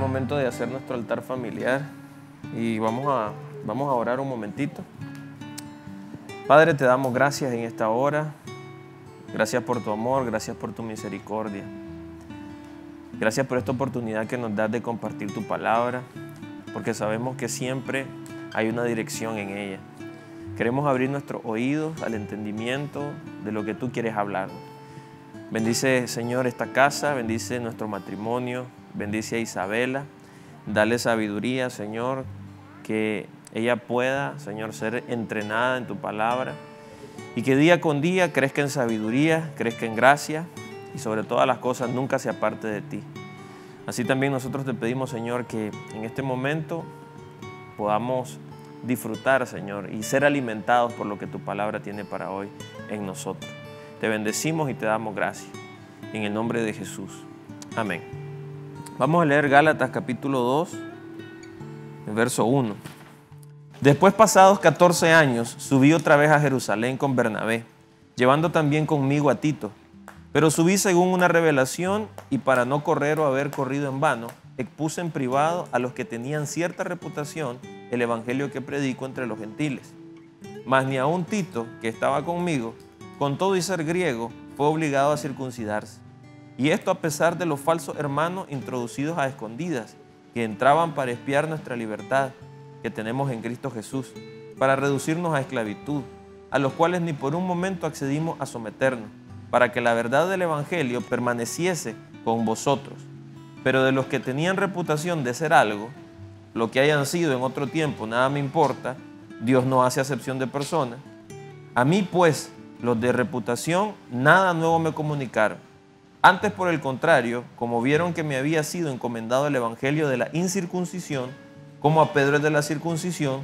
momento de hacer nuestro altar familiar y vamos a orar un momentito. Padre, te damos gracias en esta hora. Gracias por tu amor, gracias por tu misericordia. Gracias por esta oportunidad que nos das de compartir tu palabra, porque sabemos que siempre hay una dirección en ella. Queremos abrir nuestros oídos al entendimiento de lo que tú quieres hablar. Bendice, Señor, esta casa, bendice nuestro matrimonio, bendice a Isabela, dale sabiduría, Señor, que ella pueda, Señor, ser entrenada en tu palabra y que día con día crezca en sabiduría, crezca en gracia y sobre todas las cosas nunca se aparte de ti. Así también nosotros te pedimos, Señor, que en este momento podamos disfrutar, Señor, y ser alimentados por lo que tu palabra tiene para hoy en nosotros. Te bendecimos y te damos gracias. En el nombre de Jesús. Amén. Vamos a leer Gálatas capítulo 2, verso 1. Después, pasados 14 años, subí otra vez a Jerusalén con Bernabé, llevando también conmigo a Tito. Pero subí según una revelación y para no correr o haber corrido en vano, expuse en privado a los que tenían cierta reputación el evangelio que predico entre los gentiles. Mas ni aun Tito, que estaba conmigo, con todo y ser griego, fue obligado a circuncidarse. Y esto a pesar de los falsos hermanos introducidos a escondidas, que entraban para espiar nuestra libertad que tenemos en Cristo Jesús, para reducirnos a esclavitud, a los cuales ni por un momento accedimos a someternos, para que la verdad del evangelio permaneciese con vosotros. Pero de los que tenían reputación de ser algo, lo que hayan sido en otro tiempo, nada me importa, Dios no hace acepción de personas. A mí, pues, los de reputación, nada nuevo me comunicaron. Antes, por el contrario, como vieron que me había sido encomendado el evangelio de la incircuncisión, como a Pedro el de la circuncisión,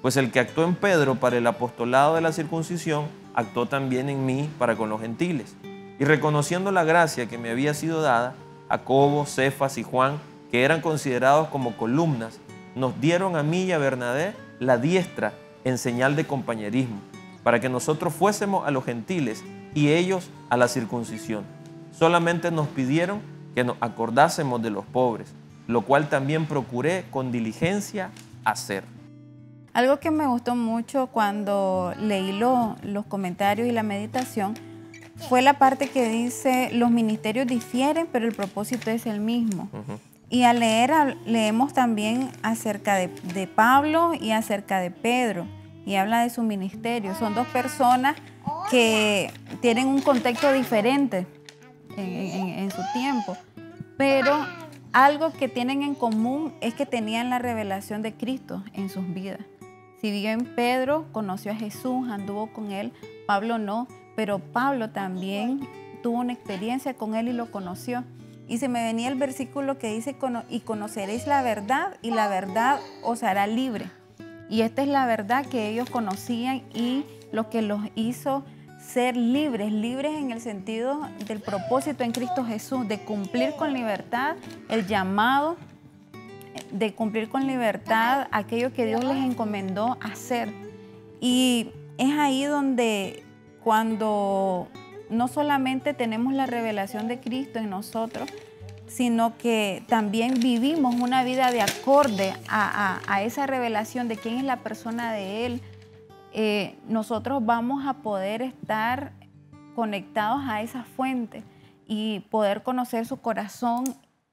pues el que actuó en Pedro para el apostolado de la circuncisión, actuó también en mí para con los gentiles. Y reconociendo la gracia que me había sido dada, Jacobo, Cefas y Juan, que eran considerados como columnas, nos dieron a mí y a Bernabé la diestra en señal de compañerismo, para que nosotros fuésemos a los gentiles y ellos a la circuncisión. Solamente nos pidieron que nos acordásemos de los pobres, lo cual también procuré con diligencia hacer. Algo que me gustó mucho cuando leí los comentarios y la meditación fue la parte que dice: los ministerios difieren, pero el propósito es el mismo. Y al leer, leemos también acerca de Pablo y acerca de Pedro, y habla de su ministerio. Son dos personas que tienen un contexto diferente en su tiempo, pero algo que tienen en común es que tenían la revelación de Cristo en sus vidas. Si bien Pedro conoció a Jesús, anduvo con él, Pablo no, pero Pablo también tuvo una experiencia con él y lo conoció. Y se me venía el versículo que dice: y conoceréis la verdad, y la verdad os hará libre. Y esta es la verdad que ellos conocían y lo que los hizo ser libres, libres en el sentido del propósito en Cristo Jesús, de cumplir con libertad el llamado, de cumplir con libertad aquello que Dios les encomendó hacer. Y es ahí donde, cuando no solamente tenemos la revelación de Cristo en nosotros, sino que también vivimos una vida de acorde a esa revelación de quién es la persona de Él, nosotros vamos a poder estar conectados a esa fuente y poder conocer su corazón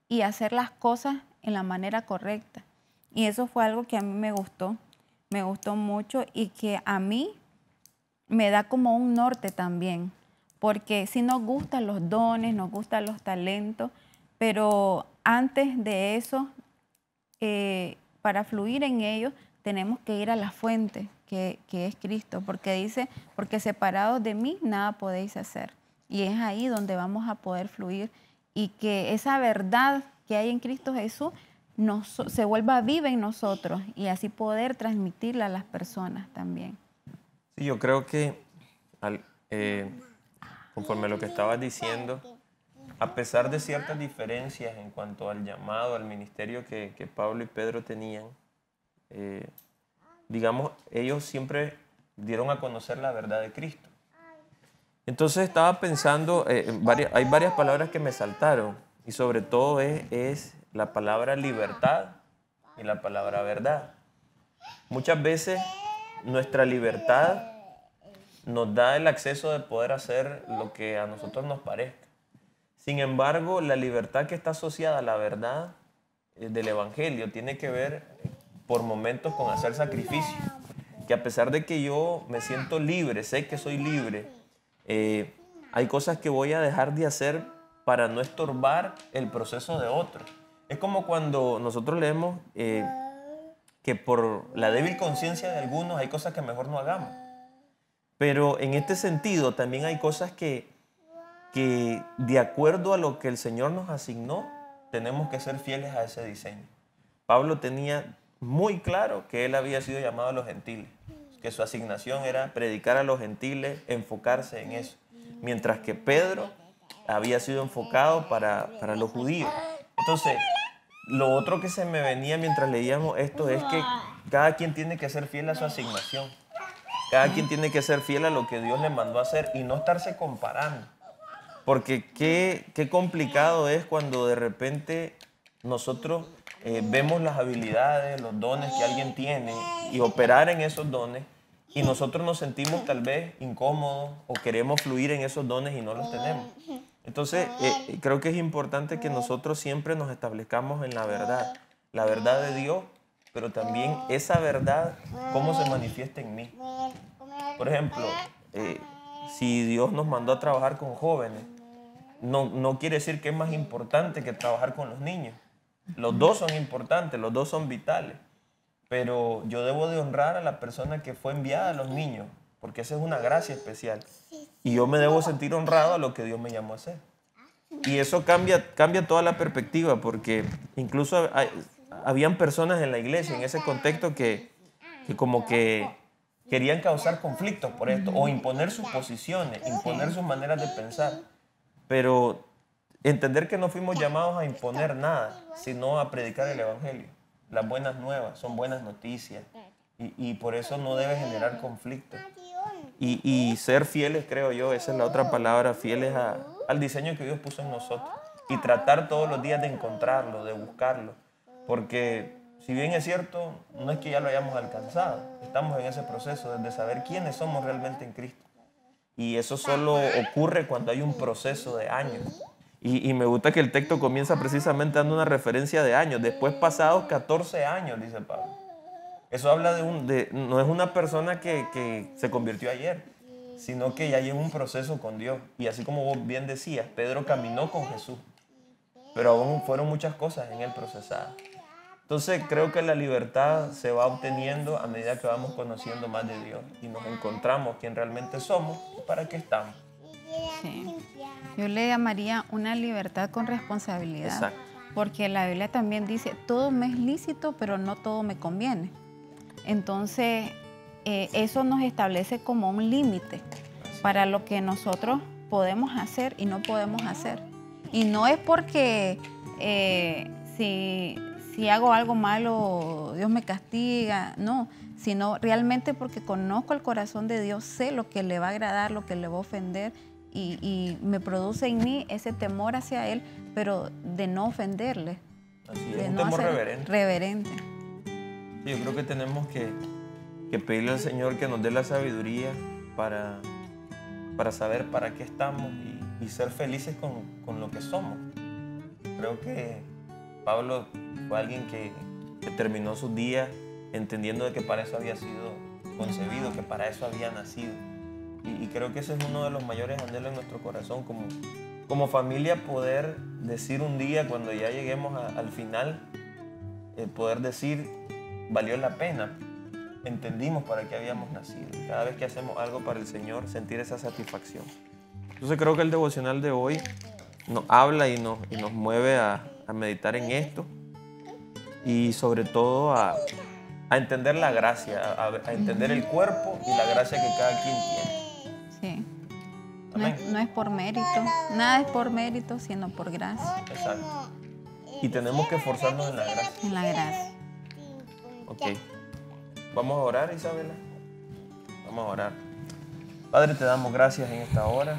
y hacer las cosas en la manera correcta. Y eso fue algo que a mí me gustó mucho y que a mí me da como un norte también, porque sí nos gustan los dones, nos gustan los talentos, pero antes de eso, para fluir en ellos, tenemos que ir a la fuente, que es Cristo, porque dice: porque separados de mí nada podéis hacer. Y es ahí donde vamos a poder fluir y que esa verdad que hay en Cristo Jesús se vuelva viva en nosotros y así poder transmitirla a las personas también. Sí, yo creo que conforme a lo que estabas diciendo, a pesar de ciertas diferencias en cuanto al llamado, al ministerio que Pablo y Pedro tenían, digamos, ellos siempre dieron a conocer la verdad de Cristo. Entonces estaba pensando, hay varias palabras que me saltaron y sobre todo es la palabra libertad y la palabra verdad. Muchas veces nuestra libertad nos da el acceso de poder hacer lo que a nosotros nos parezca. Sin embargo, la libertad que está asociada a la verdad del Evangelio tiene que ver por momentos con hacer sacrificio. Que a pesar de que yo me siento libre, sé que soy libre, hay cosas que voy a dejar de hacer para no estorbar el proceso de otro. Es como cuando nosotros leemos que por la débil conciencia de algunos hay cosas que mejor no hagamos. Pero en este sentido también hay cosas que de acuerdo a lo que el Señor nos asignó, tenemos que ser fieles a ese diseño. Pablo tenía muy claro que él había sido llamado a los gentiles, que su asignación era predicar a los gentiles, enfocarse en eso, mientras que Pedro había sido enfocado para los judíos. Entonces, lo otro que se me venía mientras leíamos esto es que cada quien tiene que ser fiel a su asignación. Cada quien tiene que ser fiel a lo que Dios le mandó a hacer y no estarse comparando. Porque qué complicado es cuando de repente nosotros vemos las habilidades, los dones que alguien tiene y operar en esos dones y nosotros nos sentimos tal vez incómodos o queremos fluir en esos dones y no los tenemos. Entonces, creo que es importante que nosotros siempre nos establezcamos en la verdad de Dios, pero también esa verdad, cómo se manifiesta en mí. Por ejemplo, si Dios nos mandó a trabajar con jóvenes, no quiere decir que es más importante que trabajar con los niños. Los dos son importantes, los dos son vitales, pero yo debo de honrar a la persona que fue enviada a los niños, porque esa es una gracia especial. Y yo me debo sentir honrado a lo que Dios me llamó a hacer. Y eso cambia toda la perspectiva, porque incluso habían personas en la iglesia, en ese contexto, que como que querían causar conflictos por esto, o imponer sus posiciones, imponer sus maneras de pensar. Pero entender que no fuimos llamados a imponer nada, sino a predicar el Evangelio. Las buenas nuevas son buenas noticias y por eso no debe generar conflicto. Y ser fieles, creo yo, esa es la otra palabra, fieles al diseño que Dios puso en nosotros. Y tratar todos los días de encontrarlo, de buscarlo. Porque si bien es cierto, no es que ya lo hayamos alcanzado, estamos en ese proceso de saber quiénes somos realmente en Cristo. Y eso solo ocurre cuando hay un proceso de años. Y me gusta que el texto comienza precisamente dando una referencia de años. Después pasados 14 años, dice Pablo. Eso habla no es una persona que se convirtió ayer, sino que ya lleva un proceso con Dios. Y así como vos bien decías, Pedro caminó con Jesús. Pero aún fueron muchas cosas en él procesadas. Entonces creo que la libertad se va obteniendo a medida que vamos conociendo más de Dios y nos encontramos quién realmente somos y para qué estamos. Sí. Yo le llamaría una libertad con responsabilidad. Exacto. Porque la Biblia también dice, todo me es lícito, pero no todo me conviene. Entonces, eso nos establece como un límite para lo que nosotros podemos hacer y no podemos hacer. Y no es porque si hago algo malo, Dios me castiga, no, sino realmente porque conozco el corazón de Dios, sé lo que le va a agradar, lo que le va a ofender y me produce en mí ese temor hacia Él, pero de no ofenderle. Así de es, un no temor hacer reverente. Sí, yo creo que tenemos que pedirle al Señor que nos dé la sabiduría para saber para qué estamos y ser felices con lo que somos. Creo que Pablo fue alguien que terminó sus días entendiendo de que para eso había sido concebido, que para eso había nacido. Y creo que ese es uno de los mayores anhelos en nuestro corazón, como familia, poder decir un día, cuando ya lleguemos al final, poder decir, valió la pena, entendimos para qué habíamos nacido. Cada vez que hacemos algo para el Señor, sentir esa satisfacción. Entonces creo que el devocional de hoy nos habla y nos mueve a meditar en esto y sobre todo a entender la gracia, a entender el cuerpo y la gracia que cada quien tiene. Sí. No es por mérito, nada es por mérito, sino por gracia. Exacto. Y tenemos que esforzarnos en la gracia. En la gracia. Ok. Vamos a orar, Isabela. Vamos a orar. Padre, te damos gracias en esta hora,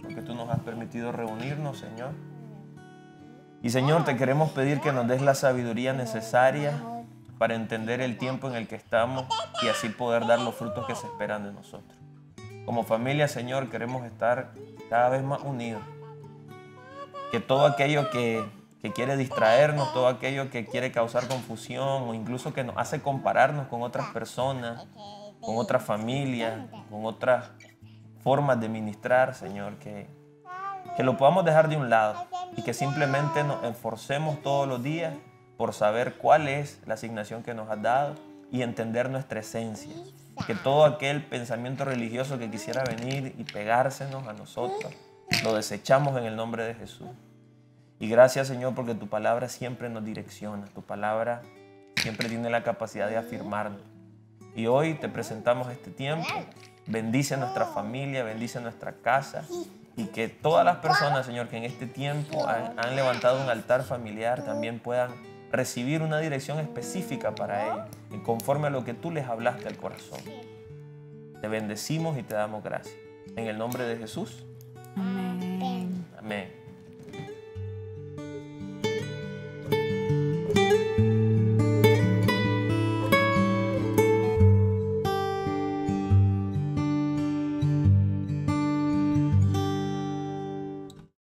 porque tú nos has permitido reunirnos, Señor. Y Señor, te queremos pedir que nos des la sabiduría necesaria para entender el tiempo en el que estamos y así poder dar los frutos que se esperan de nosotros. Como familia, Señor, queremos estar cada vez más unidos. Que todo aquello que quiere distraernos, todo aquello que quiere causar confusión o incluso que nos hace compararnos con otras personas, con otras familias, con otras formas de ministrar, Señor, que lo podamos dejar de un lado y que simplemente nos esforcemos todos los días por saber cuál es la asignación que nos has dado y entender nuestra esencia. Que todo aquel pensamiento religioso que quisiera venir y pegársenos a nosotros, lo desechamos en el nombre de Jesús. Y gracias, Señor, porque tu palabra siempre nos direcciona, tu palabra siempre tiene la capacidad de afirmarnos. Y hoy te presentamos este tiempo, bendice a nuestra familia, bendice a nuestra casa, y que todas las personas, Señor, que en este tiempo han levantado un altar familiar también puedan recibir una dirección específica para ellos, y conforme a lo que tú les hablaste al corazón. Te bendecimos y te damos gracias. En el nombre de Jesús. Amén. Amén.